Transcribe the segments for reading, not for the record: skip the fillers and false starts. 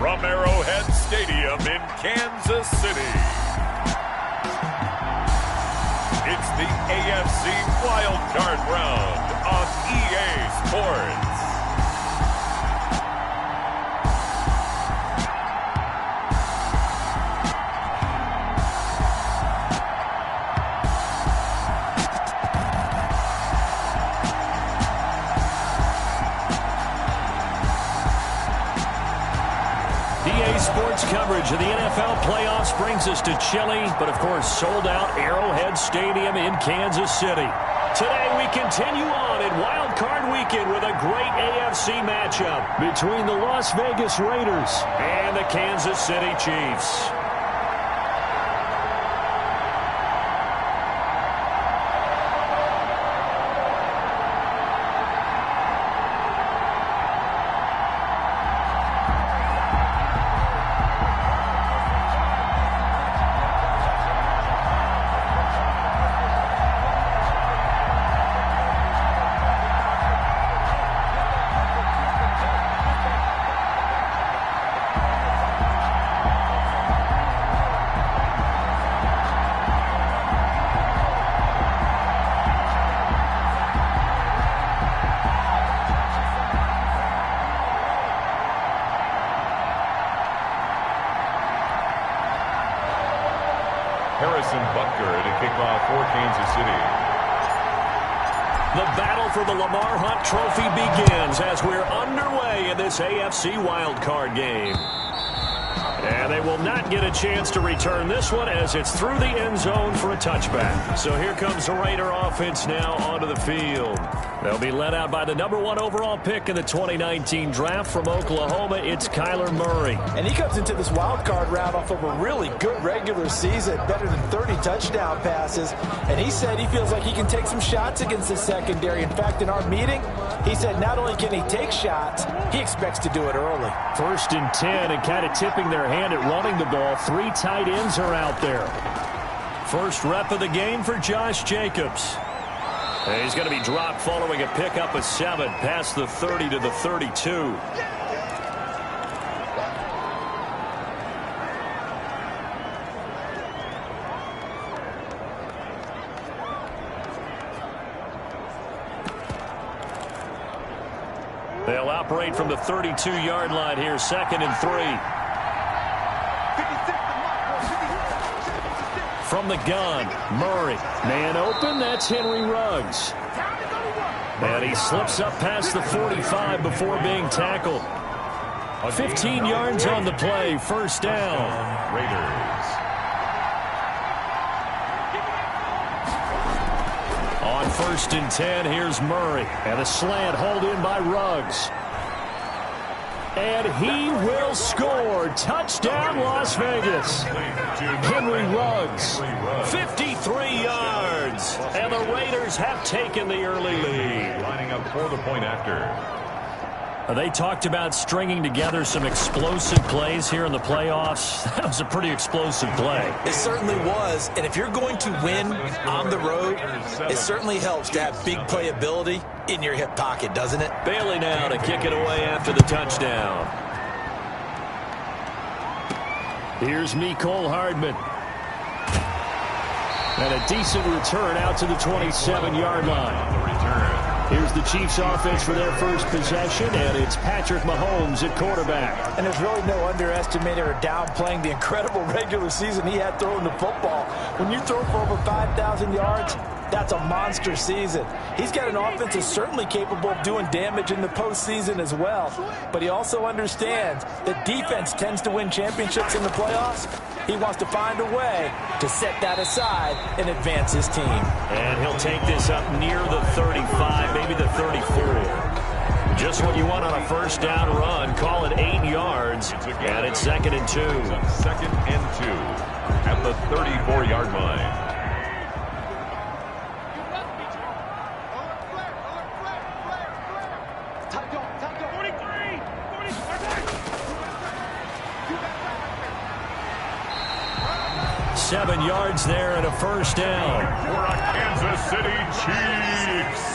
from Arrowhead Stadium in Kansas City. It's the AFC Wildcard Round on EA Sports. Sports coverage of the NFL playoffs brings us to chilly, but of course sold out Arrowhead Stadium in Kansas City. Today we continue on in Wild Card Weekend with a great AFC matchup between the Las Vegas Raiders and the Kansas City Chiefs. The battle for the Lamar Hunt Trophy begins as we're underway in this AFC wildcard game. And they will not get a chance to return this one as it's through the end zone for a touchback. So here comes the Raider offense now onto the field. They'll be led out by the #1 overall pick in the 2019 draft from Oklahoma. It's Kyler Murray. And he comes into this wild card round off of a really good regular season, better than 30 touchdown passes. And he said he feels like he can take some shots against the secondary. In fact, in our meeting, he said not only can he take shots, he expects to do it early. 1st and 10 and kind of tipping their hand at running the ball. 3 tight ends are out there. First rep of the game for Josh Jacobs. And he's going to be dropped following a pickup of 7 past the 30 to the 32. They'll operate from the 32-yard line here, 2nd and 3. From the gun, Murray. Man open, that's Henry Ruggs. And he slips up past the 45 before being tackled. 15 yards on the play, 1st down. Raiders. On 1st and 10, here's Murray. And a slant hauled in by Ruggs. And he will score. Touchdown, Las Vegas. Henry Ruggs, 53 yards. And the Raiders have taken the early lead. Lining up for the point after. They talked about stringing together some explosive plays here in the playoffs. That was a pretty explosive play. It certainly was. And if you're going to win on the road, it certainly helps to have big playability in your hip pocket, doesn't it? Bailey now to kick it away after the touchdown. Here's Mecole Hardman. And a decent return out to the 27-yard line. The return. Here's the Chiefs offense for their first possession, and it's Patrick Mahomes at quarterback. And there's really no underestimating or downplaying the incredible regular season he had throwing the football. When you throw for over 5,000 yards, that's a monster season. He's got an offense that's certainly capable of doing damage in the postseason as well. But he also understands that defense tends to win championships in the playoffs. He wants to find a way to set that aside and advance his team. And he'll take this up near the 35, maybe the 34. Just what you want on a first down run. Call it 8 yards. And it's 2nd and 2. 2nd and 2 at the 34-yard line. Seven yards there and a first down. For a Kansas City Chiefs.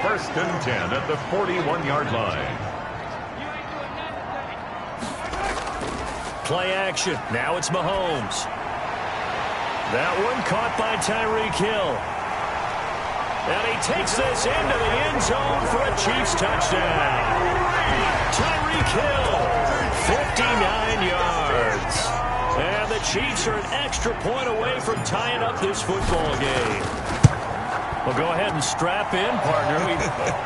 1st and 10 at the 41-yard line. Play action. Now it's Mahomes. That one caught by Tyreek Hill. And he takes this into the end zone for a Chiefs touchdown. Tyreek Hill, 59 yards. And the Chiefs are an extra point away from tying up this football game. Well, go ahead and strap in, partner.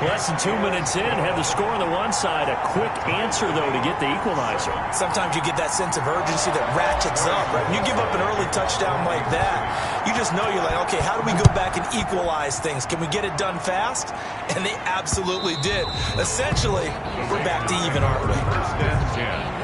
Less than 2 minutes in, had the score on the one side. A quick answer, though, to get the equalizer. Sometimes you get that sense of urgency that ratchets up, right? When you give up an early touchdown like that, you just know you're like, okay, how do we go back and equalize things? Can we get it done fast? And they absolutely did. Essentially, we're back to even, aren't we? First and 10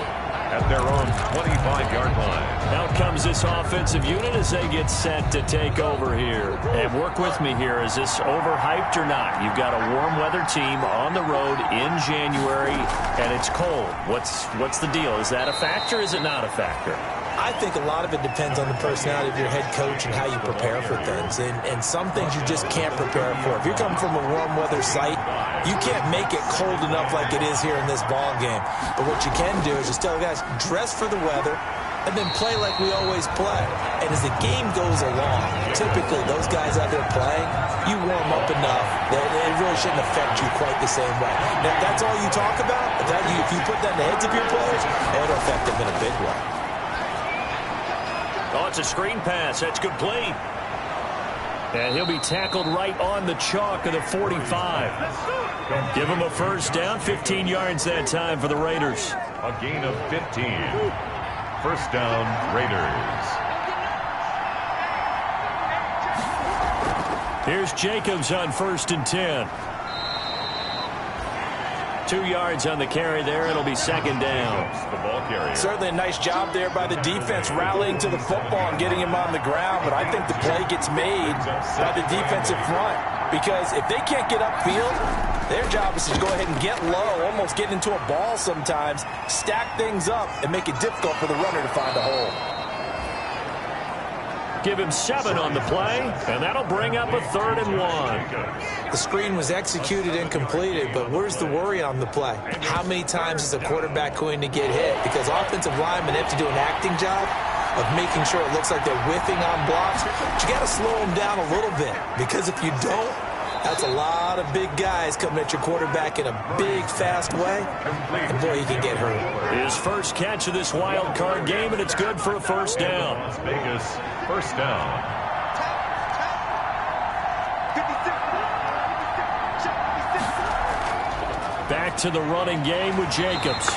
at their own 25-yard line. Out comes this offensive unit as they get set to take over here. And work with me here. Is this overhyped or not? You've got a warm weather team on the road in January, and it's cold. What's the deal? Is that a factor? Is it not a factor? I think a lot of it depends on the personality of your head coach and how you prepare for things. And some things you just can't prepare for. If you're coming from a warm weather site, you can't make it cold enough like it is here in this ball game. But what you can do is just tell guys, dress for the weather, and then play like we always play. And as the game goes along, typically those guys out there playing, you warm up enough that it really shouldn't affect you quite the same way. Now, if that's all you talk about, if you put that in the heads of your players, it'll affect them in a big way. Oh, it's a screen pass. That's complete. And he'll be tackled right on the chalk of the 45. Give him a first down, 15 yards that time for the Raiders. A gain of 15. First down, Raiders. Here's Jacobs on 1st and 10. 2 yards on the carry there. It'll be second down. The ball carrier. Certainly a nice job there by the defense rallying to the football and getting him on the ground. But I think the play gets made by the defensive front. Because if they can't get upfield, their job is to go ahead and get low, almost get into a ball sometimes, stack things up, and make it difficult for the runner to find a hole. Give him 7 on the play, and that'll bring up a 3rd and 1. The screen was executed and completed, but where's the worry on the play? How many times is a quarterback going to get hit? Because offensive linemen have to do an acting job of making sure it looks like they're whiffing on blocks. But you got to slow them down a little bit, because if you don't, that's a lot of big guys coming at your quarterback in a big, fast way. And boy, he can get hurt. His first catch of this wild card game, and it's good for a first down. Las Vegas, first down. Back to the running game with Jacobs.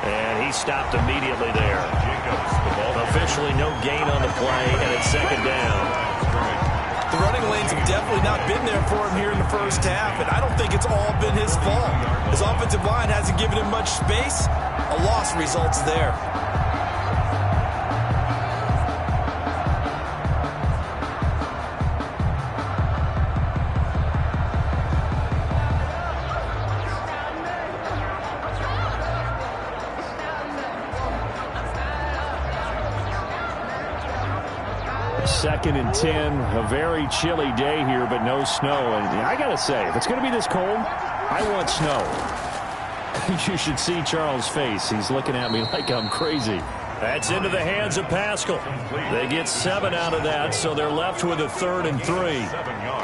And he stopped immediately there. Jacobs, the ball. Officially no gain on the play, and it's second down. The running lanes have definitely not been there for him here in the first half, and I don't think it's all been his fault. His offensive line hasn't given him much space. A loss results there. Second and 10, a very chilly day here, but no snow. And I got to say, if it's going to be this cold, I want snow. You should see Charles' face. He's looking at me like I'm crazy. That's into the hands of Pascal. They get 7 out of that, so they're left with a 3rd and 3.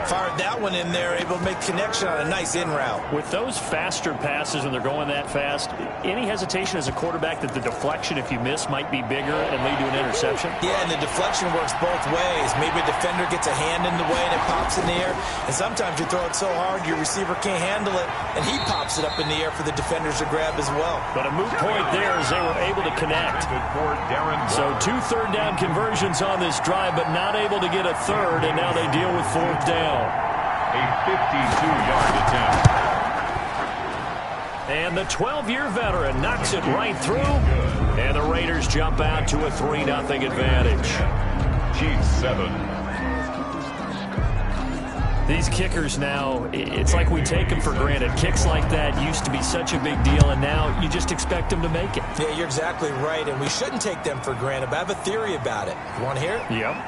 Fired that one in there, able to make connection on a nice in route. With those faster passes and they're going that fast, any hesitation as a quarterback that the deflection, if you miss, might be bigger and lead to an interception? Yeah, and the deflection works both ways. Maybe a defender gets a hand in the way and it pops in the air. And sometimes you throw it so hard your receiver can't handle it, and he pops it up in the air for the defenders to grab as well. But a moot point there as they were able to connect. So 2 third-down conversions on this drive, but not able to get a third, and now they deal with 4th down. A 52-yard attempt. And the 12-year veteran knocks it right through, and the Raiders jump out to a 3-0 advantage. Chiefs 7. These kickers now, it's like we take them for granted. Kicks like that used to be such a big deal, and now you just expect them to make it. Yeah, you're exactly right, and we shouldn't take them for granted, but I have a theory about it. You want to hear it? Yep.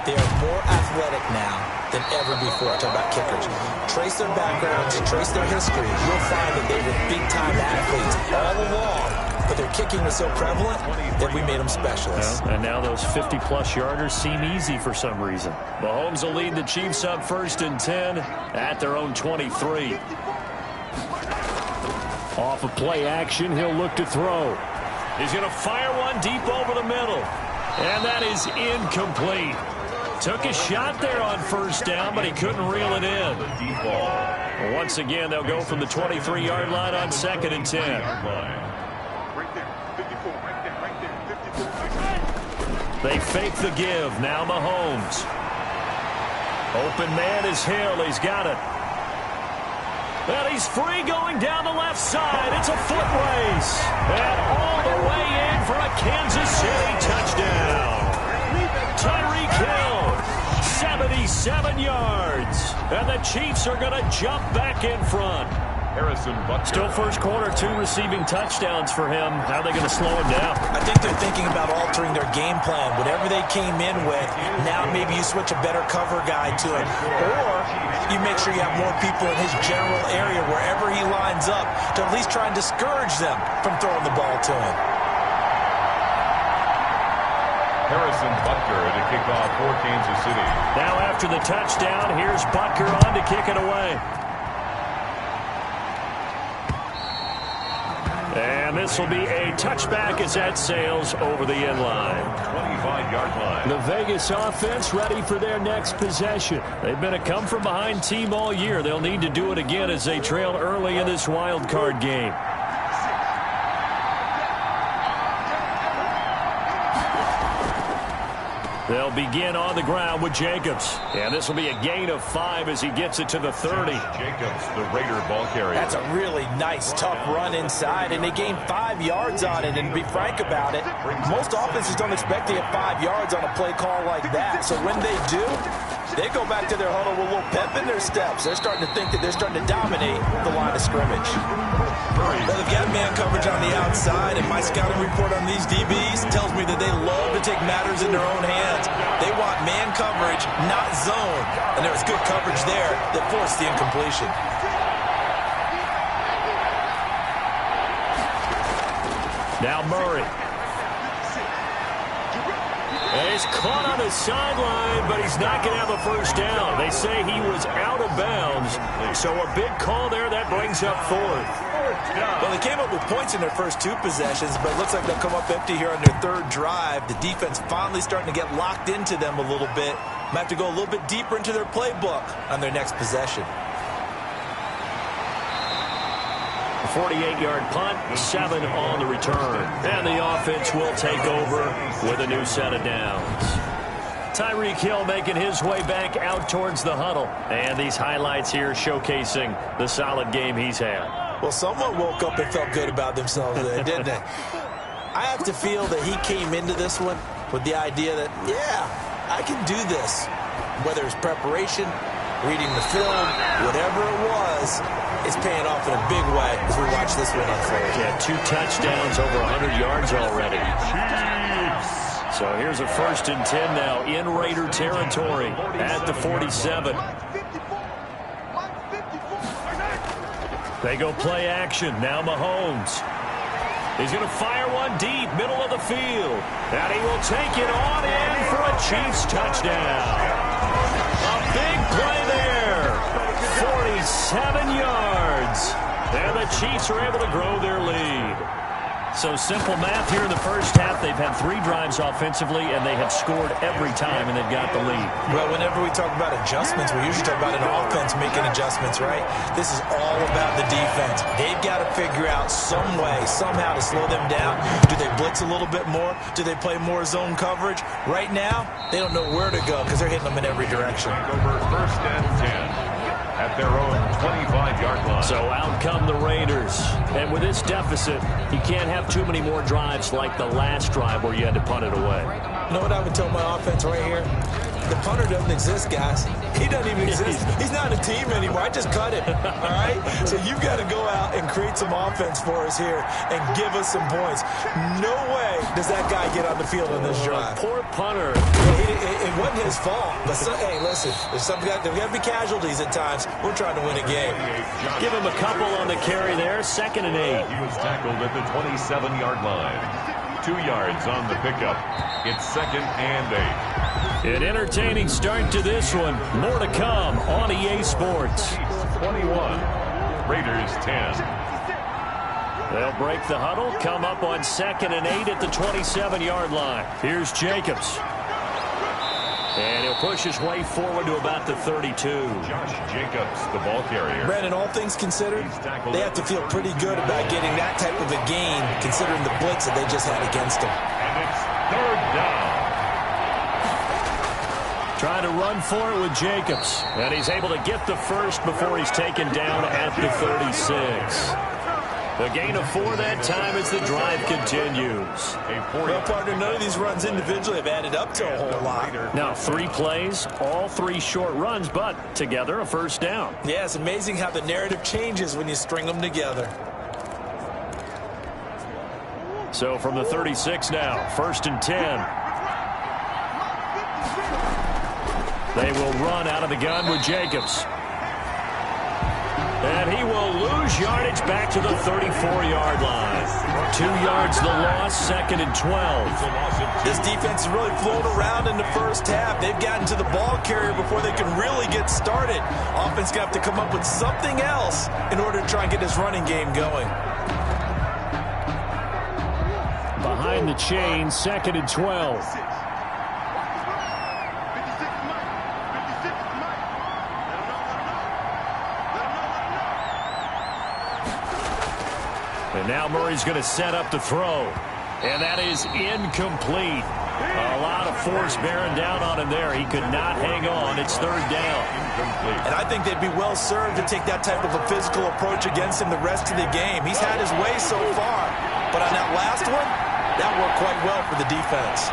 They are more athletic now than ever before. Talk about kickers. Trace their backgrounds, trace their history. You'll find that they were big-time athletes all along, but their kicking was so prevalent that we made them specialists. Well, and now those 50-plus yarders seem easy for some reason. Mahomes will lead the Chiefs up 1st and 10 at their own 23. Off of play action, he'll look to throw. He's going to fire one deep over the middle. And that is incomplete. Took a shot there on 1st down, but he couldn't reel it in. Once again, they'll go from the 23-yard line on 2nd and 10. They fake the give. Now Mahomes. Open man is Hill. He's got it. And he's free going down the left side. It's a foot race. And all the way in for a Kansas City touchdown. Tyreek Hill, 77 yards. And the Chiefs are going to jump back in front. Harrison Butker. Still first quarter, 2 receiving touchdowns for him. How are they going to slow him down? I think they're thinking about altering their game plan. Whatever they came in with, now maybe you switch a better cover guy to him. Or you make sure you have more people in his general area wherever he lines up to at least try and discourage them from throwing the ball to him. Harrison Butker to kick off for Kansas City. Now after the touchdown, here's Butker on to kick it away. And this will be a touchback as that sails over the end line. 25-yard line. The Vegas offense ready for their next possession. They've been a come-from-behind team all year. They'll need to do it again as they trail early in this wild card game. They'll begin on the ground with Jacobs. And this will be a gain of 5 as he gets it to the 30. Jacobs, the Raider ball carrier. That's a really nice, tough run inside, and they gained 5 yards on it. And to be frank about it, most offenses don't expect to get 5 yards on a play call like that. So when they do, they go back to their huddle with a little pep in their steps. They're starting to think that they're starting to dominate the line of scrimmage. Well, they've got man coverage on the outside, and my scouting report on these DBs tells me that they love to take matters in their own hands. They want man coverage, not zone. And there was good coverage there that forced the incompletion. Now Murray. And he's caught on the sideline, but he's not going to have a first down. They say he was out of bounds. So a big call there that brings up 4th. Well, they came up with points in their first 2 possessions, but it looks like they'll come up empty here on their 3rd drive. The defense finally starting to get locked into them a little bit. Might have to go a little bit deeper into their playbook on their next possession. A 48-yard punt, 7 on the return. And the offense will take over with a new set of downs. Tyreek Hill making his way back out towards the huddle. And these highlights here showcasing the solid game he's had. Well, someone woke up and felt good about themselves there, didn't they? I have to feel that he came into this one with the idea that, yeah, I can do this. Whether it's preparation, reading the film, whatever it was, it's paying off in a big way as we watch this one unfold. Yeah, 2 touchdowns, over 100 yards already. So here's a 1st and 10 now in Raider territory at the 47. They go play action. Now Mahomes. He's going to fire one deep, middle of the field. And he will take it on in for a Chiefs touchdown. A big play there. 47 yards. And the Chiefs are able to grow their lead. So simple math here in the first half. They've had 3 drives offensively, and they have scored every time, and they've got the lead. Well, whenever we talk about adjustments, we usually talk about an offense making adjustments, right? This is all about the defense. They've got to figure out some way, somehow to slow them down. Do they blitz a little bit more? Do they play more zone coverage? Right now, they don't know where to go because they're hitting them in every direction. Over 1st and 10. At their own 25-yard line. So out come the Raiders. And with this deficit, you can't have too many more drives like the last drive where you had to punt it away. You know what I would tell my offense right here? The punter doesn't exist, guys. He doesn't even exist. He's not a team anymore. I just cut him, all right? So you've got to go out and create some offense for us here and give us some points. No way does that guy get on the field on this drive. Poor punter. It wasn't his fault. But, hey, listen, there's got to be casualties at times. We're trying to win a game. Give him a couple on the carry there. 2nd and 8. He was tackled at the 27-yard line. 2 yards on the pickup. It's 2nd and 8. An entertaining start to this one. More to come on EA Sports. 21. Raiders 10. They'll break the huddle, come up on 2nd and 8 at the 27-yard line. Here's Jacobs. And he'll push his way forward to about the 32. Josh Jacobs, the ball carrier. Brandon, all things considered, they have to feel pretty good about getting that type of a gain, considering the blitz that they just had against them. And it's 3rd down. Trying to run for it with Jacobs. And he's able to get the first before he's taken down at the 36. A gain of 4 that time as the drive continues. Well, partner, none of these runs individually have added up to a whole lot. Now 3 plays, all 3 short runs, but together a first down. Yeah, it's amazing how the narrative changes when you string them together. So from the 36 now, 1st and 10. They will run out of the gun with Jacobs. And he will lose yardage back to the 34-yard line. 2 yards the loss, 2nd and 12. This defense has really flown around in the first half. They've gotten to the ball carrier before they can really get started. Offense going to have to come up with something else in order to try and get this running game going. Behind the chain, 2nd and 12. And now Murray's going to set up the throw. And that is incomplete. A lot of force bearing down on him there. He could not hang on. It's 3rd down. And I think they'd be well served to take that type of a physical approach against him the rest of the game. He's had his way so far. But on that last one, that worked quite well for the defense.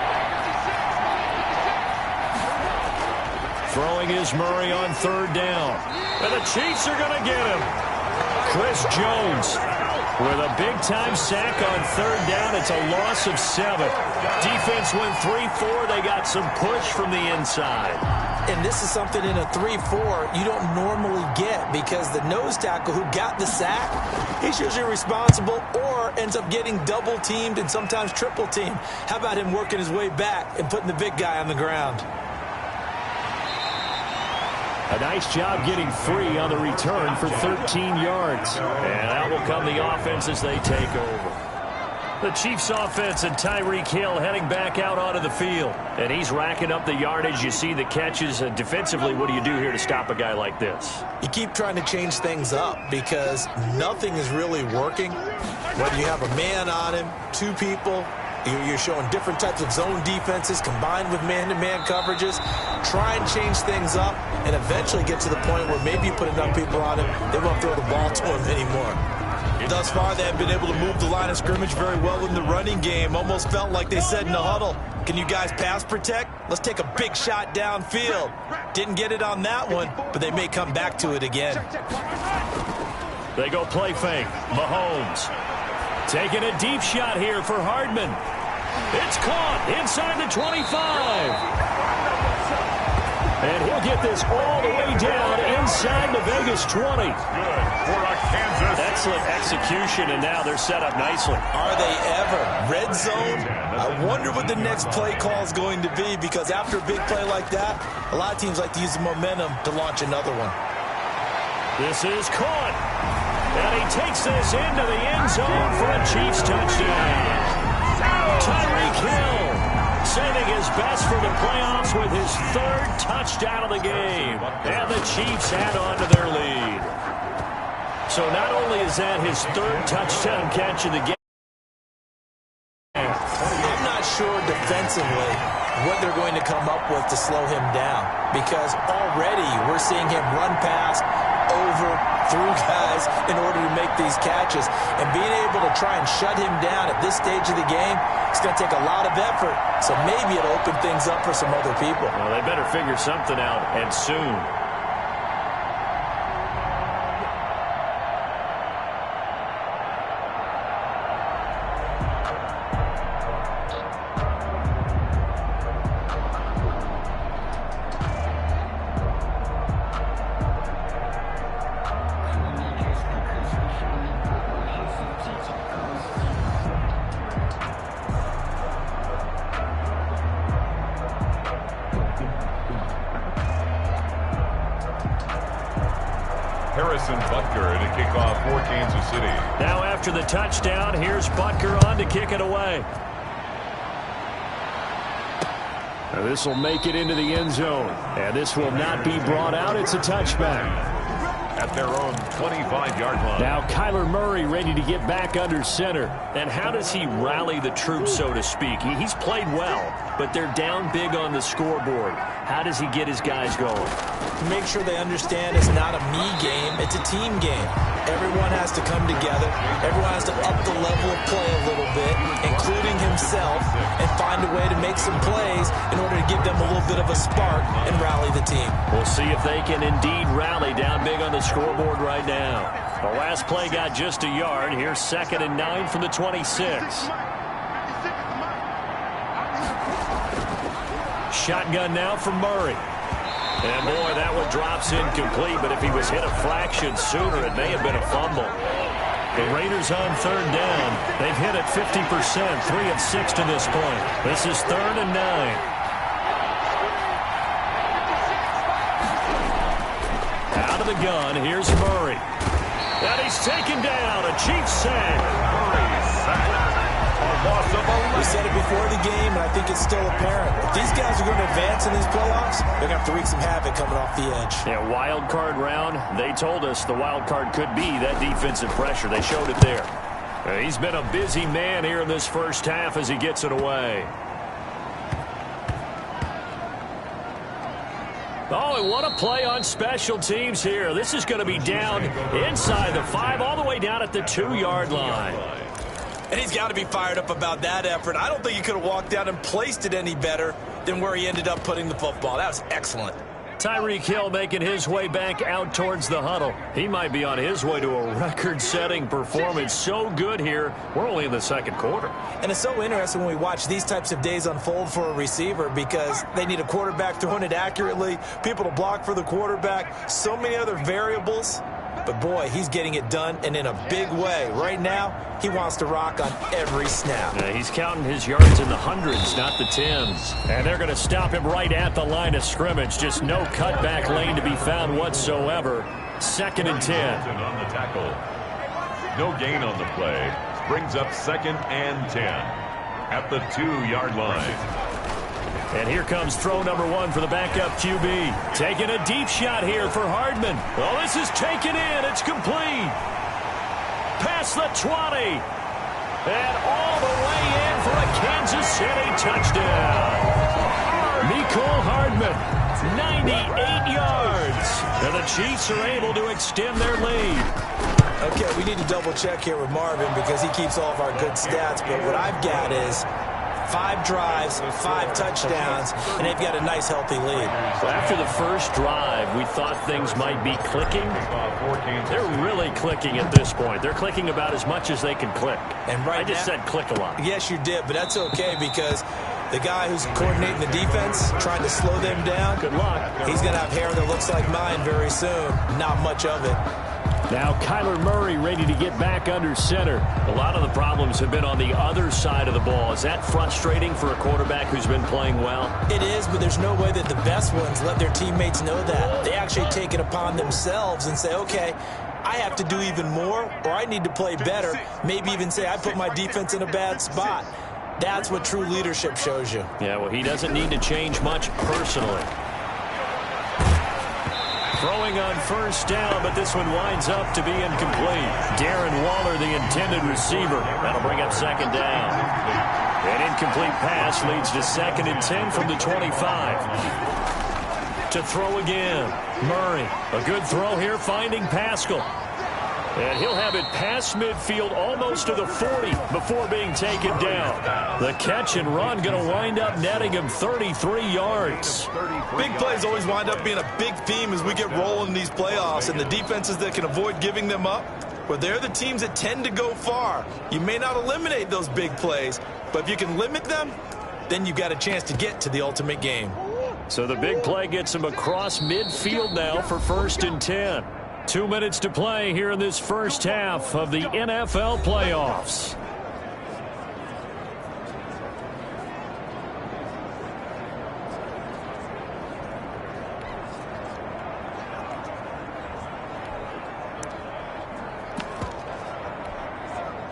Throwing is Murray on 3rd down. And the Chiefs are going to get him. Chris Jones with a big-time sack on 3rd down. It's a loss of 7. Defense went 3-4. They got some push from the inside. And this is something in a 3-4 you don't normally get, because the nose tackle who got the sack, he's usually responsible or ends up getting double-teamed and sometimes triple-teamed. How about him working his way back and putting the big guy on the ground? A nice job getting free on the return for 13 yards. And out will come the offense as they take over. The Chiefs offense and Tyreek Hill heading back out onto the field. And he's racking up the yardage. You see the catches. Defensively, what do you do here to stop a guy like this? You keep trying to change things up because nothing is really working. Whether you have a man on him, 2 people, you're showing different types of zone defenses combined with man-to-man coverages. Try and change things up and eventually get to the point where maybe you put enough people on him, they won't throw the ball to him anymore. Thus far, they have been able to move the line of scrimmage very well in the running game. Almost felt like they said in the huddle, can you guys pass protect? Let's take a big shot downfield. Didn't get it on that one, but they may come back to it again. They go play fake. Mahomes taking a deep shot here for Hardman. It's caught inside the 25. And he'll get this all the way down inside the Vegas 20. Good for a Kansas. Excellent execution, and now they're set up nicely. Are they ever? Red zone? I wonder what the next play call is going to be, because after a big play like that, a lot of teams like to use the momentum to launch another one. This is caught. And he takes this into the end zone for a Chiefs touchdown. Tyreek Hill saving his best for the playoffs with his 3rd touchdown of the game. And the Chiefs add on to their lead. So not only is that his 3rd touchdown catch of the game. I'm not sure defensively what they're going to come up with to slow him down, because already we're seeing him run past overthrew guys in order to make these catches. And being able to try and shut him down at this stage of the game, it's going to take a lot of effort. So maybe it'll open things up for some other people. Well, they better figure something out, and soon. To kick off for Kansas City. Now after the touchdown, here's Butker on to kick it away. Now this will make it into the end zone. And this will not be brought out. It's a touchback. At their own 25-yard line. Now Kyler Murray ready to get back under center. And how does he rally the troops, so to speak? He's played well, but they're down big on the scoreboard. How does he get his guys going? Make sure they understand it's not a me game, it's a team game. Everyone has to come together. Everyone has to up the level of play a little bit, including himself, and find a way to make some plays in order to give them a little bit of a spark and rally the team. We'll see if they can indeed rally down big on the scoreboard right now. The last play got just a yard. Here's 2nd and 9 from the 26. Shotgun now for Murray. And boy, that one drops incomplete, but if he was hit a fraction sooner, it may have been a fumble. The Raiders on 3rd down. They've hit it 50%, 3 of 6 to this point. This is 3rd and 9. Out of the gun, here's Murray. And he's taken down, a Chiefs sack. Murray sacked. We said it before the game, and I think it's still apparent. If these guys are going to advance in these playoffs, they're going to have to wreak some havoc coming off the edge. Yeah, wild card round. They told us the wild card could be that defensive pressure. They showed it there. He's been a busy man here in this first half as he gets it away. Oh, and what a play on special teams here. This is going to be down inside the 5, all the way down at the 2-yard line. And he's got to be fired up about that effort. I don't think he could have walked out and placed it any better than where he ended up putting the football. That was excellent. Tyreek Hill making his way back out towards the huddle. He might be on his way to a record-setting performance. So good here. We're only in the second quarter. And it's so interesting when we watch these types of days unfold for a receiver because they need a quarterback throwing it accurately, people to block for the quarterback, so many other variables. But, boy, he's getting it done, and in a big way. Right now, he wants to rock on every snap. Yeah, he's counting his yards in the hundreds, not the tens. And they're going to stop him right at the line of scrimmage. Just no cutback lane to be found whatsoever. 2nd and 10. On the tackle. No gain on the play. Brings up 2nd and 10 at the 2-yard line. And here comes throw number 1 for the backup QB. Taking a deep shot here for Hardman. Well, this is taken in. It's complete. Past the 20. And all the way in for a Kansas City touchdown. Mecole Hardman, 98 yards. And the Chiefs are able to extend their lead. Okay, we need to double check here with Marvin because he keeps all of our good stats. But what I've got is 5 drives, 5 touchdowns, and they've got a nice, healthy lead. Well, after the first drive, we thought things might be clicking. They're really clicking at this point. They're clicking about as much as they can click. And right I just said click a lot. Yes, you did, but that's okay because the guy who's coordinating the defense, trying to slow them down, good luck. He's going to have hair that looks like mine very soon. Not much of it. Now Kyler Murray ready to get back under center. A lot of the problems have been on the other side of the ball. Is that frustrating for a quarterback who's been playing well? It is, but there's no way that the best ones let their teammates know that. They actually take it upon themselves and say, okay, I have to do even more, or I need to play better. Maybe even say I put my defense in a bad spot. That's what true leadership shows you. Yeah, well, he doesn't need to change much personally. Throwing on first down, but this one winds up to be incomplete. Darren Waller, the intended receiver. That'll bring up 2nd down. An incomplete pass leads to 2nd and 10 from the 25. To throw again. Murray. A good throw here, finding Pascal. And he'll have it past midfield, almost to the 40, before being taken down. The catch and run going to wind up netting him 33 yards. Big plays always wind up being a big theme as we get rolling in these playoffs, and the defenses that can avoid giving them up, well, they're the teams that tend to go far. You may not eliminate those big plays, but if you can limit them, then you've got a chance to get to the ultimate game. So the big play gets him across midfield now for 1st and 10. 2 minutes to play here in this first half of the NFL playoffs.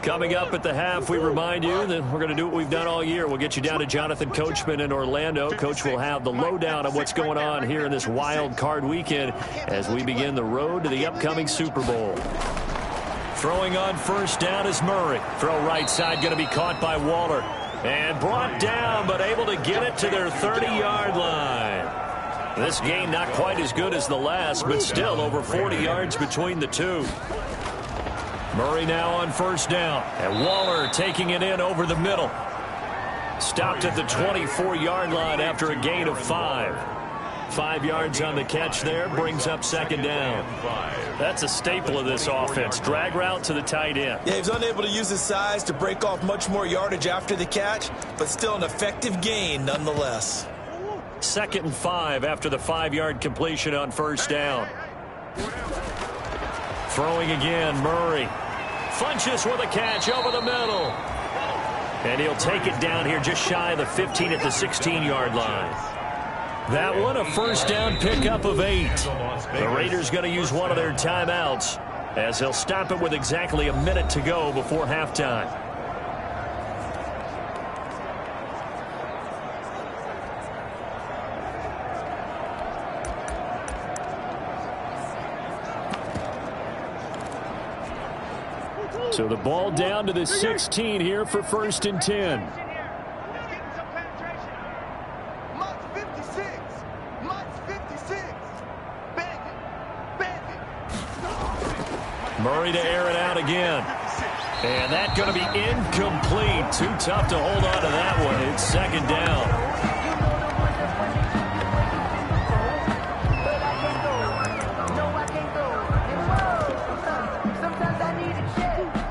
Coming up at the half, we remind you that we're going to do what we've done all year. We'll get you down to Jonathan Coachman in Orlando. Coach will have the lowdown of what's going on here in this wild card weekend as we begin the road to the upcoming Super Bowl. Throwing on 1st down is Murray. Throw right side going to be caught by Waller. And brought down, but able to get it to their 30-yard line. This game not quite as good as the last, but still over 40 yards between the two. Murray now on 1st down. And Waller taking it in over the middle. Stopped at the 24-yard line after a gain of 5. 5 yards on the catch there. Brings up 2nd down. That's a staple of this offense. Drag route to the tight end. Yeah, he was unable to use his size to break off much more yardage after the catch, but still an effective gain nonetheless. 2nd and 5 after the 5-yard completion on 1st down. Throwing again, Murray. Funches with a catch over the middle. And he'll take it down here just shy of the 15 at the 16-yard line. That one a 1st down pickup of 8. The Raiders going to use one of their timeouts as they'll stop it with exactly a minute to go before halftime. So the ball down to the 16 here for 1st and 10. Murray to air it out again. And that's going to be incomplete. Too tough to hold on to that one. It's 2nd down.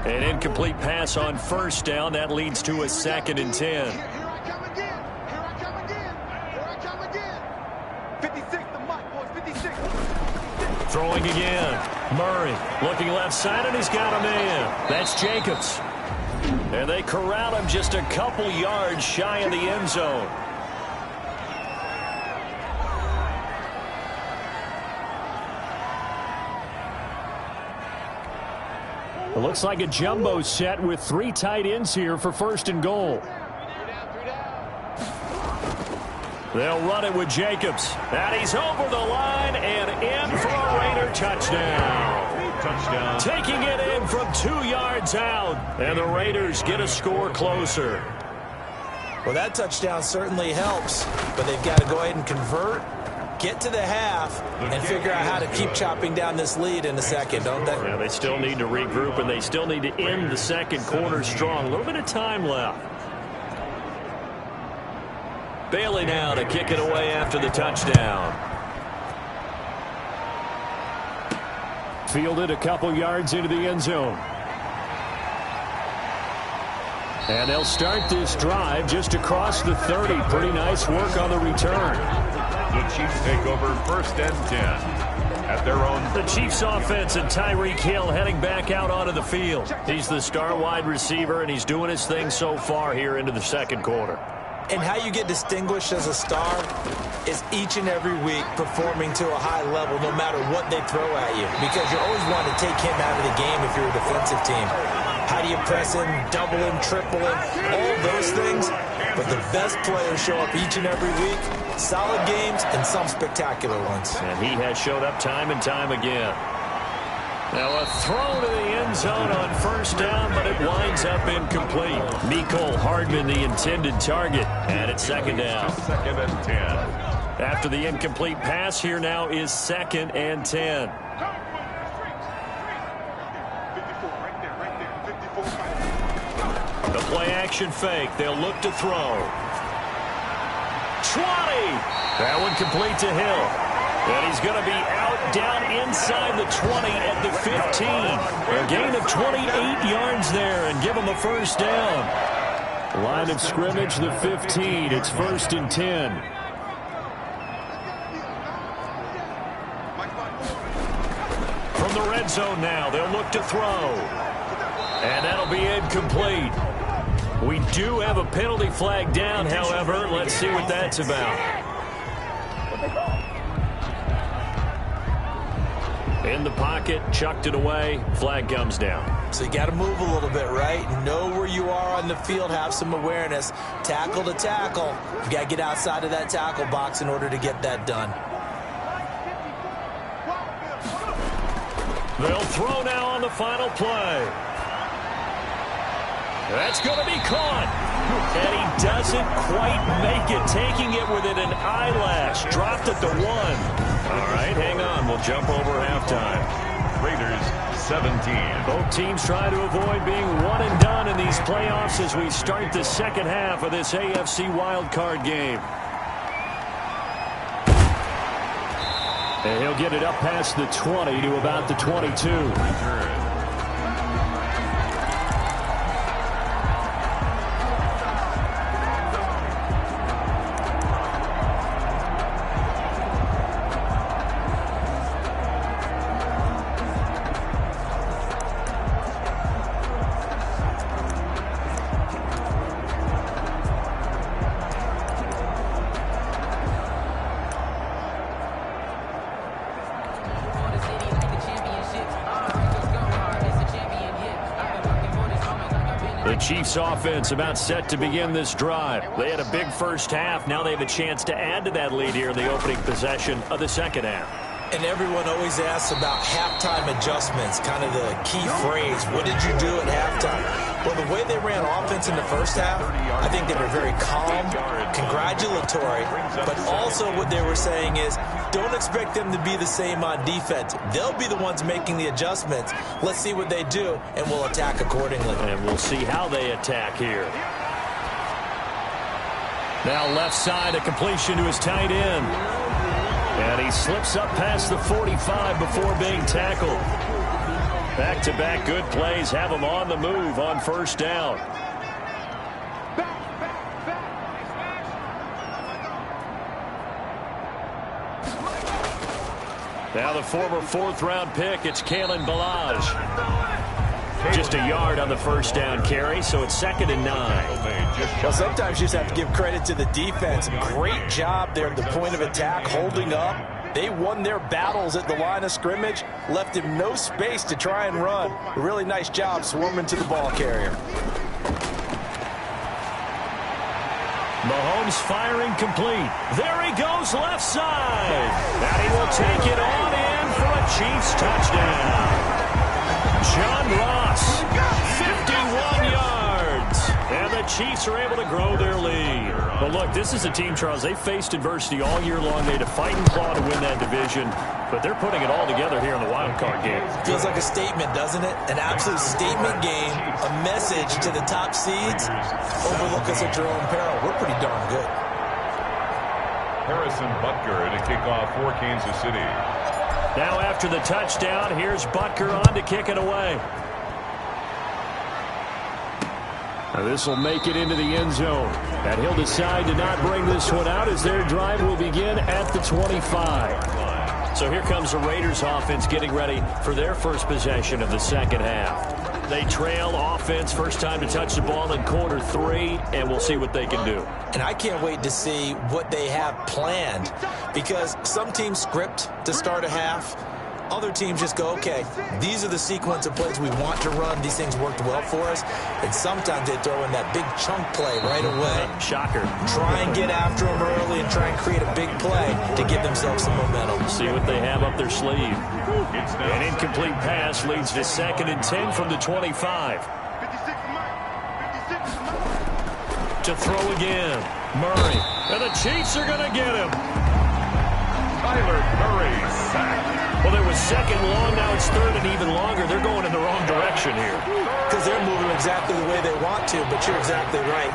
An incomplete pass on 1st down. That leads to a 2nd and 10. Here I come again. Here I come again. Here I come again. 56, the mic, boys. 56. Throwing again. Murray looking left side, and he's got a man. That's Jacobs. And they corral him just a couple yards shy of the end zone. It looks like a jumbo set with 3 tight ends here for 1st and goal. They'll run it with Jacobs. And he's over the line and in for a Raider touchdown. Taking it in from 2 yards out. And the Raiders get a score closer. Well, that touchdown certainly helps, but they've got to go ahead and convert, get to the half, and figure out how to keep chopping down this lead in a second, don't they? Yeah, they still need to regroup, and they still need to end the 2nd quarter strong. A little bit of time left. Bailey now to kick it away after the touchdown. Fielded a couple yards into the end zone. And they'll start this drive just across the 30. Pretty nice work on the return. The Chiefs take over 1st and 10 at their own. The Chiefs offense and Tyreek Hill heading back out onto the field. He's the star wide receiver, and he's doing his thing so far here into the 2nd quarter. And how you get distinguished as a star is each and every week performing to a high level no matter what they throw at you, because you always want to take him out of the game if you're a defensive team. How do you press him, double him, triple him, all those things? But the best players show up each and every week. Solid games and some spectacular ones. And he has showed up time and time again. Now a throw to the end zone on 1st down, but it winds up incomplete. Mecole Hardman the intended target, and it's 2nd down. 2nd and 10. After the incomplete pass, here now is 2nd and 10. The play action fake. They'll look to throw. 20. That one complete to Hill. And he's going to be out down inside the 20 at the 15. A gain of 28 yards there and give him a first down. Line of scrimmage, the 15. It's 1st and 10. From the red zone now, they'll look to throw. And that'll be incomplete. We do have a penalty flag down, however. Let's see what that's about. In the pocket, chucked it away, flag comes down. So you got to move a little bit, right? Know where you are on the field, have some awareness. Tackle to tackle. You got to get outside of that tackle box in order to get that done. They'll throw now on the final play. That's going to be caught. And he doesn't quite make it, taking it within an eyelash. Dropped at the 1. All right, hang on. We'll jump over halftime. Raiders 17. Both teams try to avoid being one and done in these playoffs as we start the second half of this AFC wildcard game. And he'll get it up past the 20 to about the 22. Chiefs offense about set to begin this drive. They had a big first half. Now they have a chance to add to that lead here in the opening possession of the second half. And everyone always asks about halftime adjustments, kind of the key phrase. What did you do at halftime? Well, the way they ran offense in the first half, I think they were very calm, congratulatory, but also what they were saying is, don't expect them to be the same on defense. They'll be the ones making the adjustments. Let's see what they do, and we'll attack accordingly. And we'll see how they attack here. Now left side, a completion to his tight end. And he slips up past the 45 before being tackled. Back-to-back good plays have him on the move on first down. Now the former 4th-round pick, it's Kalen Ballage. Just a yard on the first down carry, so it's 2nd and 9. Well, sometimes you just have to give credit to the defense. Great job there at the point of attack, holding up. They won their battles at the line of scrimmage, left him no space to try and run. A really nice job swarming to the ball carrier. Mahomes firing complete. There he goes left side. And he will take it on in for a Chiefs touchdown. John Ross, 51 yards. And the Chiefs are able to grow their lead. But look, this is a team, Charles, they faced adversity all year long. They had to fight and claw to win that division. But they're putting it all together here in the wild card game. Feels like a statement, doesn't it? An absolute statement game. A message to the top seeds. Overlook us at your own peril. We're pretty darn good. Harrison Butker to kick off for Kansas City. Now after the touchdown, here's Butker on to kick it away. Now this will make it into the end zone. And he'll decide to not bring this one out as their drive will begin at the 25. So here comes the Raiders offense getting ready for their first possession of the second half. They trail offense, first time to touch the ball in quarter 3, and we'll see what they can do. And I can't wait to see what they have planned, because some teams script to start a half. Other teams just go, okay, these are the sequence of plays we want to run. These things worked well for us. And sometimes they throw in that big chunk play right away. Shocker. Try and get after them early and try and create a big play to give themselves some momentum. See what they have up their sleeve. An incomplete pass leads to 2nd and 10 from the 25. To throw again. Murray. And the Chiefs are going to get him. Kyler Murray sacked. Well, there was second long, now it's third and even longer. They're going in the wrong direction here. Because they're moving exactly the way they want to, but you're exactly right.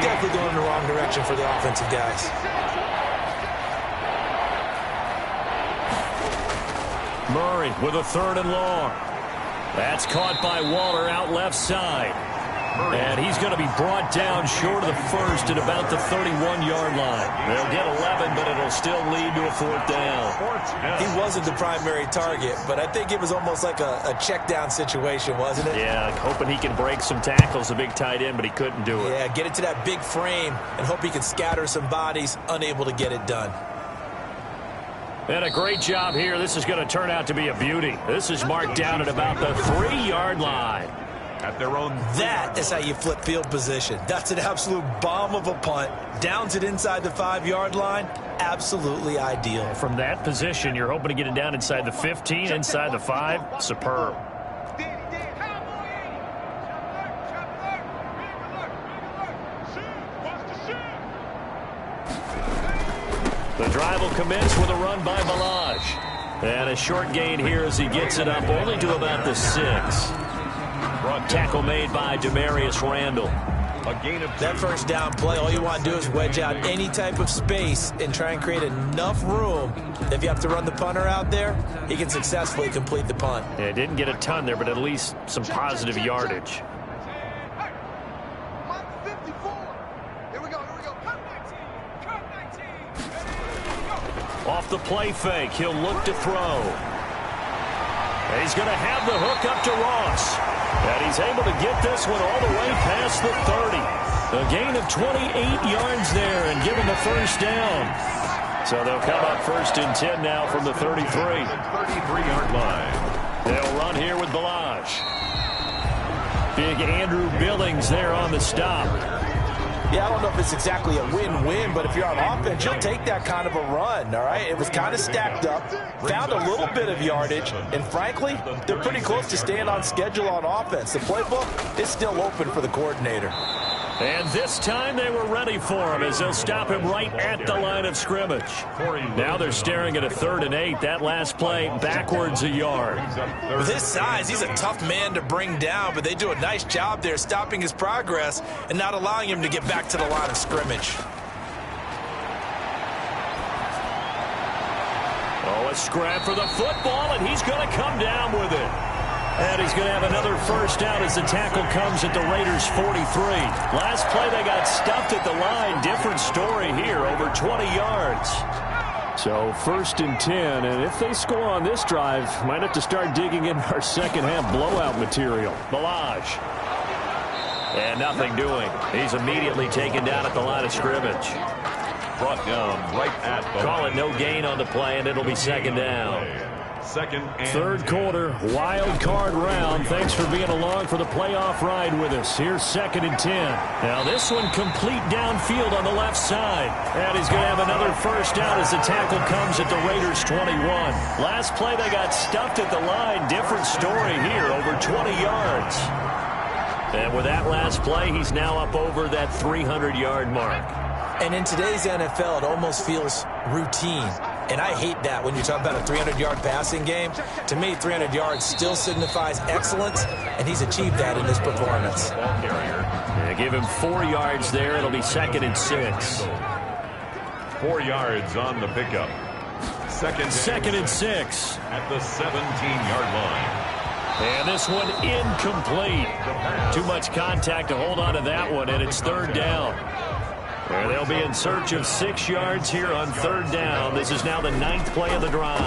Definitely going in the wrong direction for the offensive guys. Murray with a third and long. That's caught by Waller out left side. And he's going to be brought down short of the first at about the 31-yard line. They'll get 11, but it'll still lead to a fourth down. He wasn't the primary target, but I think it was almost like a check down situation, wasn't it? Yeah, hoping he can break some tackles, a big tight end, but he couldn't do it. Yeah, get it to that big frame and hope he can scatter some bodies, unable to get it done. And a great job here. This is going to turn out to be a beauty. This is marked down at about the 3-yard line. At their own. That is how you flip field position. That's an absolute bomb of a punt. Downs it inside the 5-yard line. Absolutely ideal. From that position, you're hoping to get it down inside the 15, inside the 5. Superb. The drive will commence with a run by Balaj. And a short gain here as he gets it up only to about the 6. Tackle made by Demarius Randall. A gain of 2. That first down play, all you want to do is wedge out any type of space and try and create enough room. If you have to run the punter out there, he can successfully complete the punt. Yeah, didn't get a ton there, but at least some positive yardage. Off the play fake, he'll look to throw. And he's going to have the hook up to Ross. And he's able to get this one all the way past the 30. A gain of 28 yards there and give him the first down. So they'll come up first and 10 now from the 33. 33-yard line. They'll run here with Balaj. Big Andrew Billings there on the stop. Yeah, I don't know if it's exactly a win-win, but if you're on offense, you'll take that kind of a run, all right? It was kind of stacked up, found a little bit of yardage, and frankly, they're pretty close to staying on schedule on offense. The playbook is still open for the coordinator. And this time they were ready for him as they'll stop him right at the line of scrimmage. Now they're staring at a 3rd and 8. That last play backwards a yard. With his size, he's a tough man to bring down, but they do a nice job there stopping his progress and not allowing him to get back to the line of scrimmage. Oh, a scrap for the football, and he's going to come down with it. And he's going to have another first down as the tackle comes at the Raiders' 43. Last play, they got stuffed at the line. Different story here, over 20 yards. So 1st and 10, and if they score on this drive, might have to start digging in our second-half blowout material. Balaj. And nothing doing. He's immediately taken down at the line of scrimmage. Brought down right at the Call it no gain on the play, and it'll be second down. Second and 3rd quarter, wild card round. Thanks for being along for the playoff ride with us. Here's 2nd and 10. Now this one complete downfield on the left side. And he's going to have another first down as the tackle comes at the Raiders' 21. Last play they got stuffed at the line. Different story here, over 20 yards. And with that last play, he's now up over that 300-yard mark. And in today's NFL, it almost feels routine. And I hate that when you talk about a 300-yard passing game. To me, 300 yards still signifies excellence, and he's achieved that in his performance. Yeah, give him 4 yards there. It'll be 2nd and 6. 4 yards on the pickup. Second and 6. At the 17-yard line. And this one incomplete. Too much contact to hold on to that one, and it's 3rd down. Where they'll be in search of 6 yards here on 3rd down. This is now the 9th play of the drive.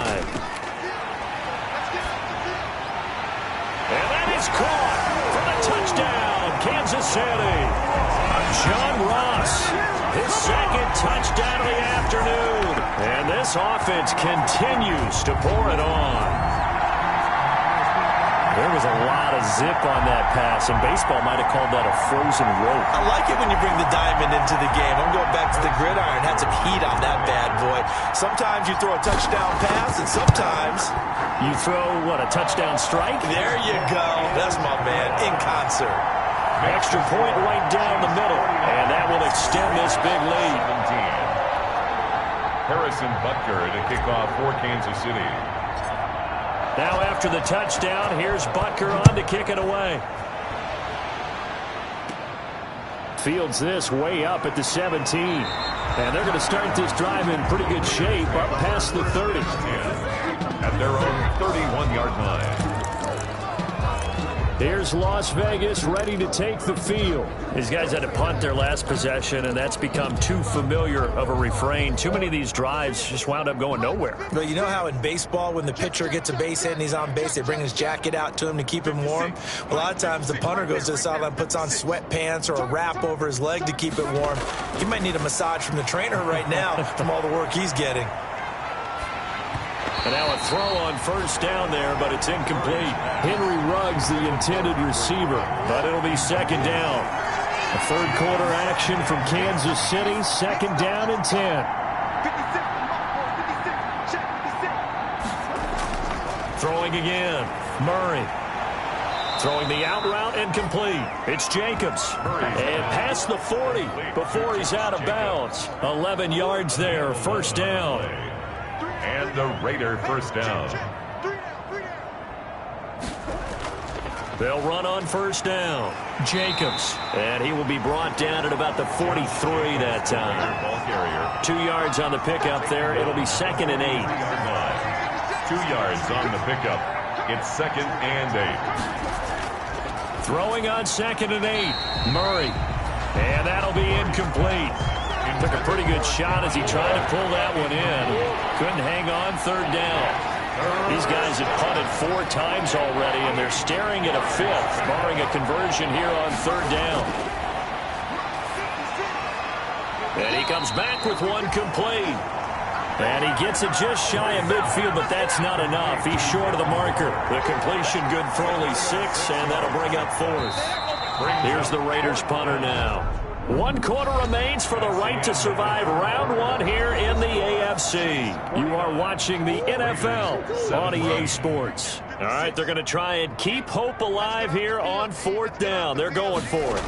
And that is caught for the touchdown, Kansas City. John Ross, his 2nd touchdown of the afternoon. And this offense continues to pour it on. There was a lot of zip on that pass, and baseball might have called that a frozen rope. I like it when you bring the diamond into the game. I'm going back to the gridiron. Had some heat on that bad boy. Sometimes you throw a touchdown pass, and sometimes you throw, what, a touchdown strike? There you go. That's my man, in concert. Extra point right down the middle, and that will extend this big lead. Harrison Butker to kick off for Kansas City. Now after the touchdown, here's Butker on to kick it away. Fields this way up at the 17. And they're going to start this drive in pretty good shape up past the 30. At their own 31-yard line. Here's Las Vegas ready to take the field. These guys had to punt their last possession, and that's become too familiar of a refrain. Too many of these drives just wound up going nowhere. But you know how in baseball, when the pitcher gets a base hit and he's on base, they bring his jacket out to him to keep him warm? A lot of times the punter goes to the sideline, puts on sweatpants or a wrap over his leg to keep it warm. He might need a massage from the trainer right now from all the work he's getting. And now a throw on first down there, but it's incomplete. Henry Ruggs, the intended receiver, but it'll be second down. A third quarter action from Kansas City, second down and 10. Throwing again, Murray. Throwing the out route incomplete. It's Jacobs. And past the 40 before he's out of bounds. 11 yards there, first down. And the Raider first down. They'll run on first down. Jacobs. And he will be brought down at about the 43 that time. Ball carrier. 2 yards on the pickup there. It'll be second and 8. 2-yard line. 2 yards on the pickup. It's second and 8. Throwing on second and 8. Murray. And that'll be incomplete. Took a pretty good shot as he tried to pull that one in. Couldn't hang on, third down. These guys have punted 4 times already, and they're staring at a 5th, barring a conversion here on third down. And he comes back with one complete. And he gets it just shy of midfield, but that's not enough. He's short of the marker. The completion good for only 6, and that'll bring up 4th. Here's the Raiders punter now. 1 quarter remains for the right to survive round 1 here in the AFC. You are watching the NFL on EA Sports. All right, they're going to try and keep hope alive here on 4th down. They're going for it.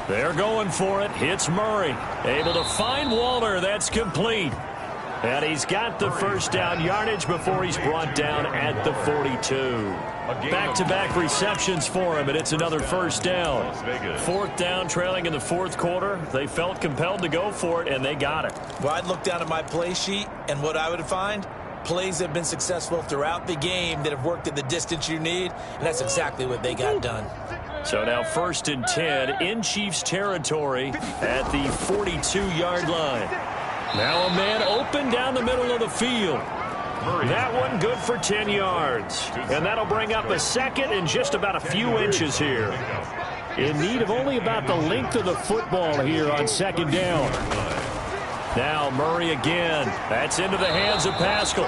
They're going for it. Hits Murray. Able to find Walter. That's complete. And he's got the first down yardage before he's brought down at the 42. Back-to-back receptions for him, and it's another first down. 4th down, trailing in the 4th quarter. They felt compelled to go for it, and they got it. Well, I'd look down at my play sheet, and what I would find, plays that have been successful throughout the game that have worked at the distance you need, and that's exactly what they got done. So now 1st and 10 in Chiefs territory at the 42-yard line. Now a man open down the middle of the field. That one good for 10 yards. And that'll bring up a second and just about a few inches here. In need of only about the length of the football here on second down. Now Murray again. That's into the hands of Pascal.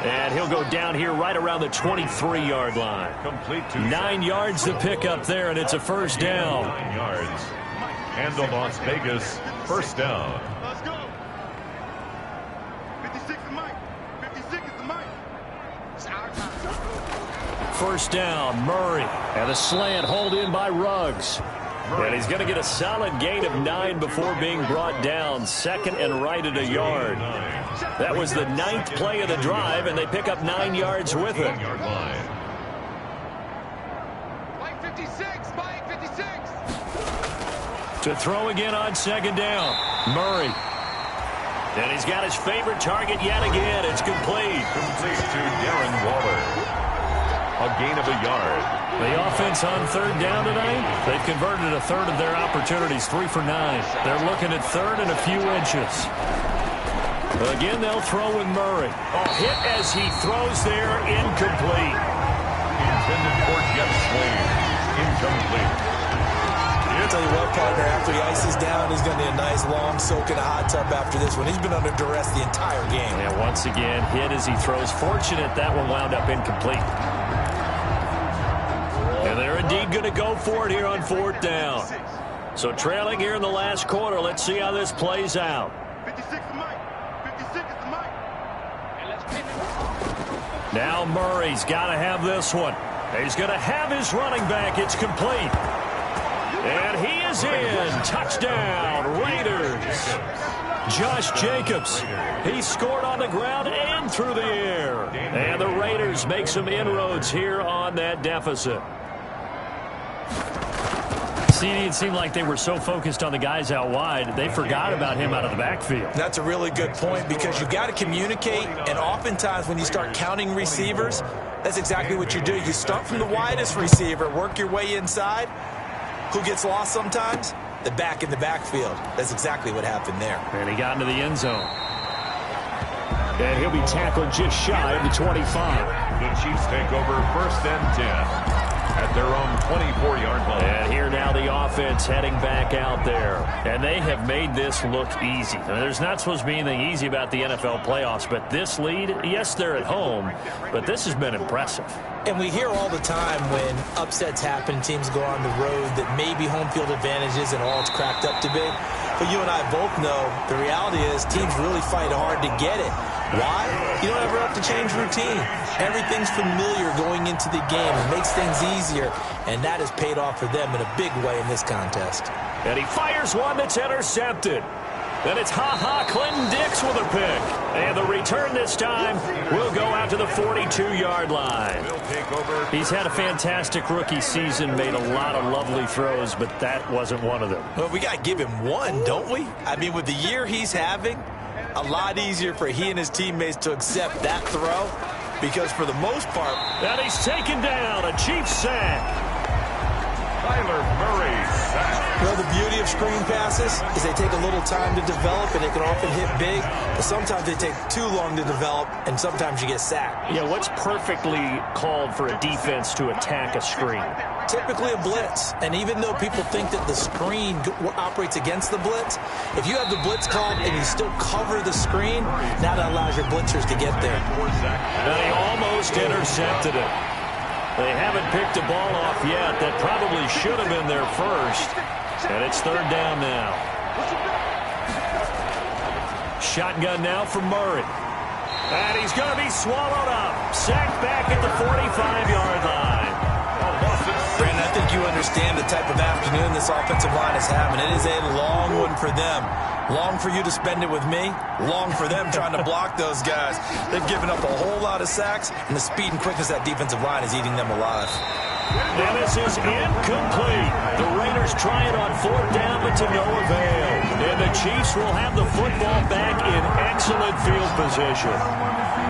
And he'll go down here right around the 23-yard line. 9 yards to pick up there, and it's a first down. 9 yards. And the Las Vegas first down. Let's go. 56 is Mike. 56 is the Mike. It's our time. First down, Murray. And a slant hauled in by Ruggs. And he's going to get a solid gain of 9 before being brought down. Second and right at a yard. That was the 9th play of the drive, and they pick up 9 yards with it. Mike 56, Mike 56. To throw again on second down, Murray. And he's got his favorite target yet again. It's complete. Complete to Darren Waller. A gain of a yard. The offense on third down tonight, they've converted a third of their opportunities, 3 for 9. They're looking at third and a few inches. Again, they'll throw with Murray. A hit as he throws there, incomplete. Intended for Jeff Swain. Incomplete. I'll tell you what, partner, after he ices down, he's going to need a nice long soak in a hot tub after this one. He's been under duress the entire game. And once again, hit as he throws. Fortunate that one wound up incomplete. And they're indeed going to go for it here on 4th down. So trailing here in the last quarter, let's see how this plays out. 56 is Mike. 56 is the Mike. And let's pin it. Now Murray's got to have this one. He's going to have his running back. It's complete. And he is in. Touchdown, Raiders. Josh Jacobs. He scored on the ground and through the air. And the Raiders make some inroads here on that deficit. CD, it seemed like they were so focused on the guys out wide, they forgot about him out of the backfield. That's a really good point because you've got to communicate, and oftentimes when you start counting receivers, that's exactly what you do. You start from the widest receiver, work your way inside. Who gets lost sometimes? The back in the backfield. That's exactly what happened there. And he got into the end zone. And he'll be tackled just shy of the 25. The Chiefs take over 1st and 10 at their own 24-yard line. And here now the offense heading back out there. And they have made this look easy. I mean, there's not supposed to be anything easy about the NFL playoffs, but this lead, yes, they're at home, but this has been impressive. And we hear all the time when upsets happen, teams go on the road, that maybe home field advantage isn't all it's cracked up to be. But you and I both know the reality is teams really fight hard to get it. Why? You don't ever have to change routine. Everything's familiar going into the game. It makes things easier, and that has paid off for them in a big way in this contest. And he fires one that's intercepted. Then it's Clinton Dix with a pick. And the return this time will go out to the 42-yard line. He's had a fantastic rookie season, made a lot of lovely throws, but that wasn't one of them. Well, we got to give him one, don't we? I mean, with the year he's having, a lot easier for he and his teammates to accept that throw because for the most part... And he's taken down, a Chiefs sack. Kyler Murray sack. You know, the beauty of screen passes is they take a little time to develop, and they can often hit big, but sometimes they take too long to develop, and sometimes you get sacked. Yeah, what's perfectly called for a defense to attack a screen? Typically a blitz, and even though people think that the screen operates against the blitz, if you have the blitz called and you still cover the screen, now that allows your blitzers to get there. And he almost intercepted it. They haven't picked a ball off yet. That probably should have been their first. And it's 3rd down now. Shotgun now for Murray. And he's going to be swallowed up. Sacked back at the 45-yard line. Brandon, I think you understand the type of afternoon this offensive line is having. It is a long one for them. Long for you to spend it with me. Long for them trying to block those guys. They've given up a whole lot of sacks, and the speed and quickness of that defensive line is eating them alive. And this is incomplete. The Raiders try it on 4th down, but to no avail. And the Chiefs will have the football back in excellent field position.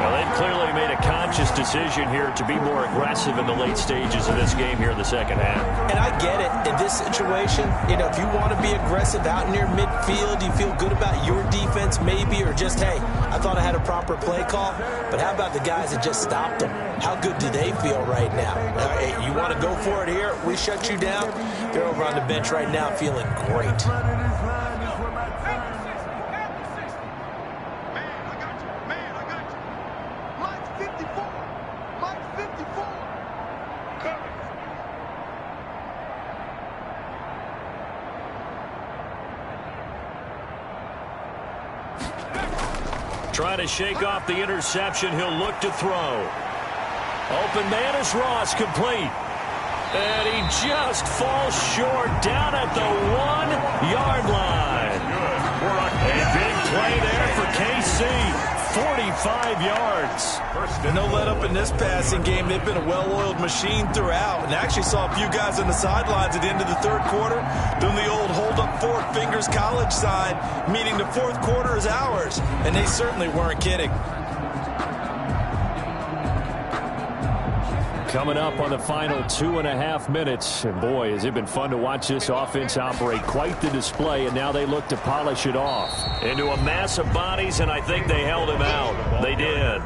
Well, they've clearly made a conscious decision here to be more aggressive in the late stages of this game here in the second half. And I get it. In this situation, you know, if you want to be aggressive out near midfield, you feel good about your defense maybe, or just, hey, I thought I had a proper play call. But how about the guys that just stopped them? How good do they feel right now? Hey, you want to go for it here? We shut you down? They're over on the bench right now feeling great. Trying to shake off the interception. He'll look to throw. Open man is Ross, complete. And he just falls short down at the 1-yard line. A big play there for KC. 45 yards. No let up in this passing game. They've been a well-oiled machine throughout. And actually saw a few guys on the sidelines at the end of the 3rd quarter doing the old hold-up 4 fingers college sign, meaning the 4th quarter is ours. And they certainly weren't kidding. Coming up on the final 2.5 minutes. And boy, has it been fun to watch this offense operate. Quite the display, and now they look to polish it off. Into a mass of bodies, and I think they held him out. They did.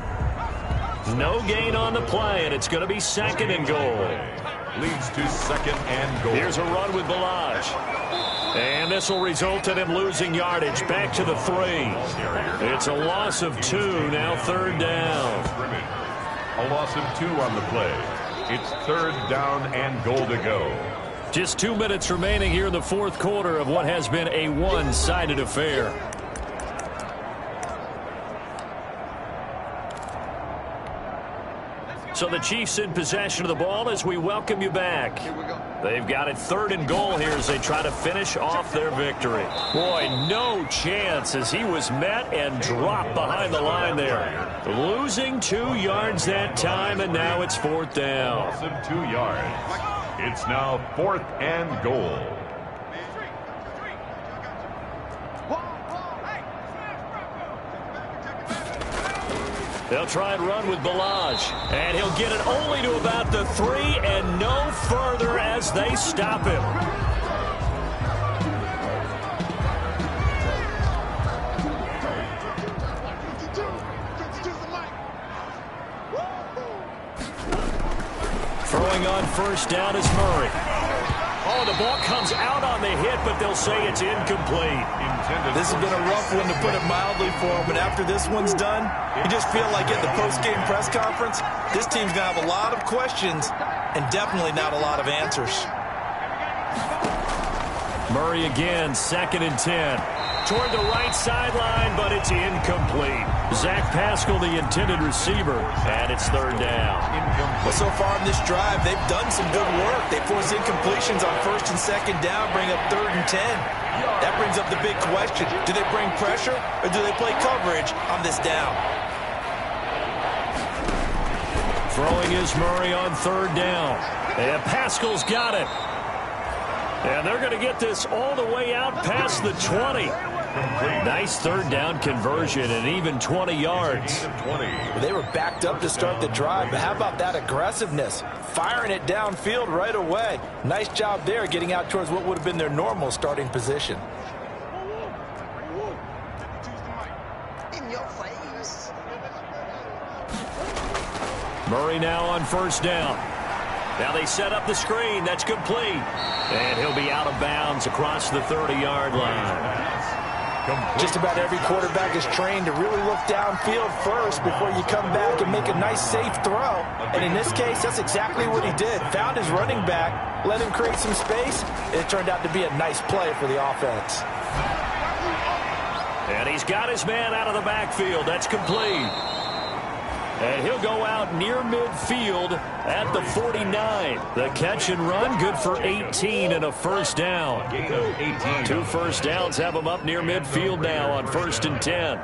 No gain on the play, and it's going to be 2nd and goal. Leads to 2nd and goal. Here's a run with Balaj. And this will result in him losing yardage. Back to the 3. It's a loss of 2, now 3rd down. A loss of 2 on the play. It's 3rd down and goal to go. Just 2 minutes remaining here in the 4th quarter of what has been a one-sided affair. So the Chiefs in possession of the ball as we welcome you back. They've got it 3rd and goal here as they try to finish off their victory. Boy, no chance as he was met and dropped behind the line there. Losing 2 yards that time, and now it's 4th down. Loss of 2 yards. It's now 4th and goal. They'll try and run with Balaj. And he'll get it only to about the 3 and no further as they stop him. Throwing on 1st down is Murray. Oh, the ball comes out on the hit, but they'll say it's incomplete. This has been a rough one, to put it mildly, for him. But after this one's done, you just feel like at the post-game press conference, this team's going to have a lot of questions and definitely not a lot of answers. Murray again, 2nd and 10. Toward the right sideline, but it's incomplete. Zach Pascal, the intended receiver, and it's 3rd down. Well, so far in this drive, they've done some good work. They force incompletions on 1st and 2nd down, bring up 3rd and 10. That brings up the big question. Do they bring pressure, or do they play coverage on this down? Throwing is Murray on 3rd down. And Pascal's got it. And they're going to get this all the way out past the 20. Nice 3rd down conversion and even 20 yards. Well, they were backed up to start the drive, but how about that aggressiveness? Firing it downfield right away. Nice job there, getting out towards what would have been their normal starting position. In your face. Murray now on 1st down. Now they set up the screen. That's complete. And he'll be out of bounds across the 30-yard line. Just about every quarterback is trained to really look downfield first before you come back and make a nice, safe throw. And in this case, that's exactly what he did. Found his running back, let him create some space, and it turned out to be a nice play for the offense. And he's got his man out of the backfield. That's complete. And he'll go out near midfield at the 49. The catch and run, good for 18 and a 1st down. 2 first downs have him up near midfield now on 1st and 10.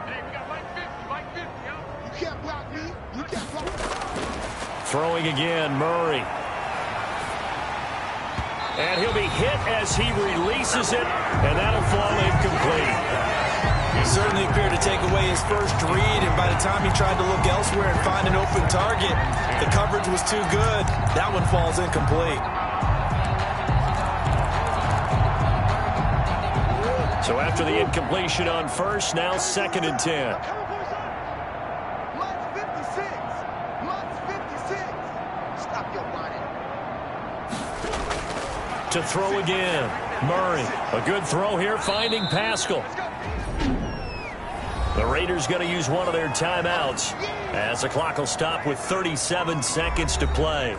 Throwing again, Murray. And he'll be hit as he releases it, and that'll fall incomplete. Certainly appeared to take away his first read, and by the time he tried to look elsewhere and find an open target, the coverage was too good. That one falls incomplete. So after the incompletion on 1st, now 2nd and 10. Month 56. Stop your running. To throw again, Murray. A good throw here, finding Pascal. The Raiders going to use one of their timeouts as the clock will stop with 37 seconds to play.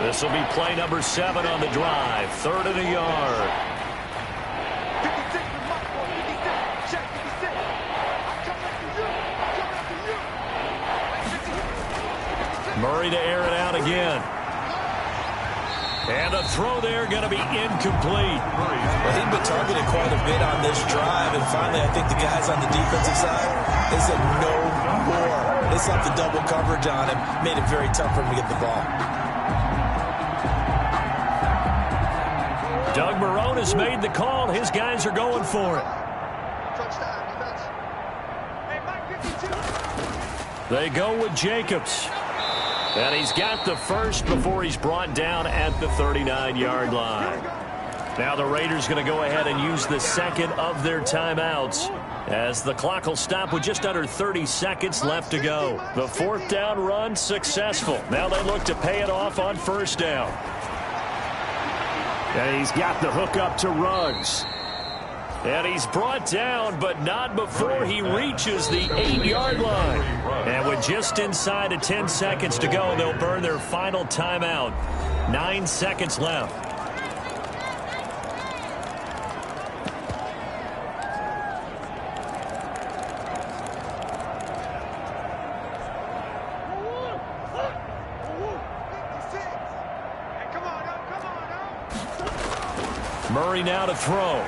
This will be play number 7 on the drive. 3rd and a yard. 56 is my fault. 56. Check 56. I'm coming after you. Murray to air it out again. And the throw there going to be incomplete. Well, he'd been targeted quite a bit on this drive, and finally I think the guys on the defensive side, they said no more. They slapped the double coverage on him, made it very tough for him to get the ball. Doug Marrone has made the call. His guys are going for it. They go with Jacobs. And he's got the first before he's brought down at the 39-yard line. Now the Raiders going to go ahead and use the second of their timeouts as the clock will stop with just under 30 seconds left to go. The 4th down run successful. Now they look to pay it off on 1st down. And he's got the hook up to Ruggs. And he's brought down, but not before he reaches the 8-yard line. And with just inside of 10 seconds to go, they'll burn their final timeout. 9 seconds left. Murray now to throw.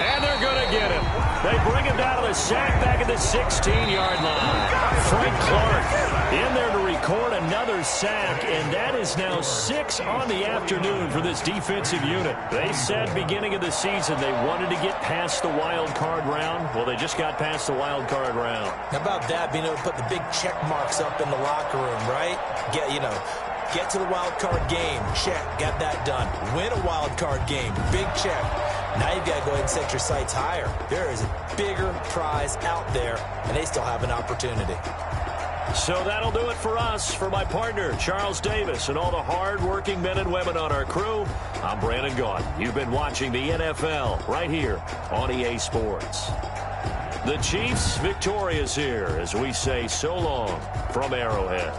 And they're going to get him. They bring him down to the sack back at the 16-yard line. Frank Clark in there to record another sack, and that is now 6 on the afternoon for this defensive unit. They said beginning of the season they wanted to get past the wild card round. Well, they just got past the wild card round. How about that, being able to put the big check marks up in the locker room, right? Get to the wild card game. Check. Got that done. Win a wild card game. Big check. Now you've got to go ahead and set your sights higher. There is a bigger prize out there, and they still have an opportunity. So that'll do it for us. For my partner, Charles Davis, and all the hard-working men and women on our crew, I'm Brandon Gaudin. You've been watching the NFL right here on EA Sports. The Chiefs victorious here as we say so long from Arrowhead.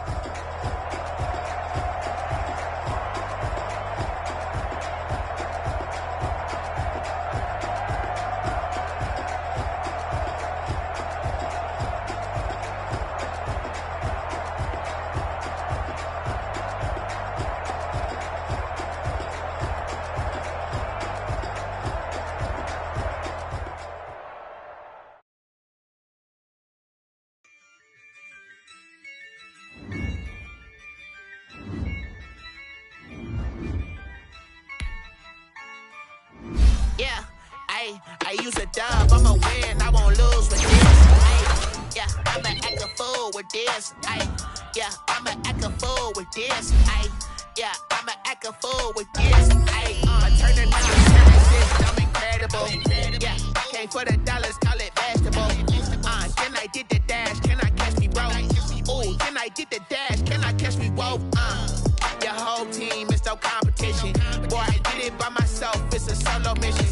I use a dub, I'ma win, I won't lose with this. Yeah, I'ma act a fool with this. Yeah, I'ma act a fool with this. Yeah, I'ma act a fool with this. I turn it down, I'm incredible. Yeah, came for the dollars, call it basketball. Then I did the dash, can I catch me, bro? Ooh, then I did the dash, can I catch me, whoa? Your whole team is no competition. Boy, I did it by myself, it's a solo mission.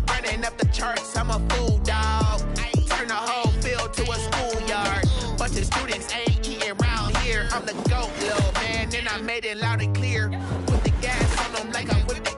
Running up the charts, I'm a fool, dog. Turn the whole field to a schoolyard. Bunch of students ain't eating round here. I'm the GOAT, little man, and I made it loud and clear. Put the gas on them like I'm with the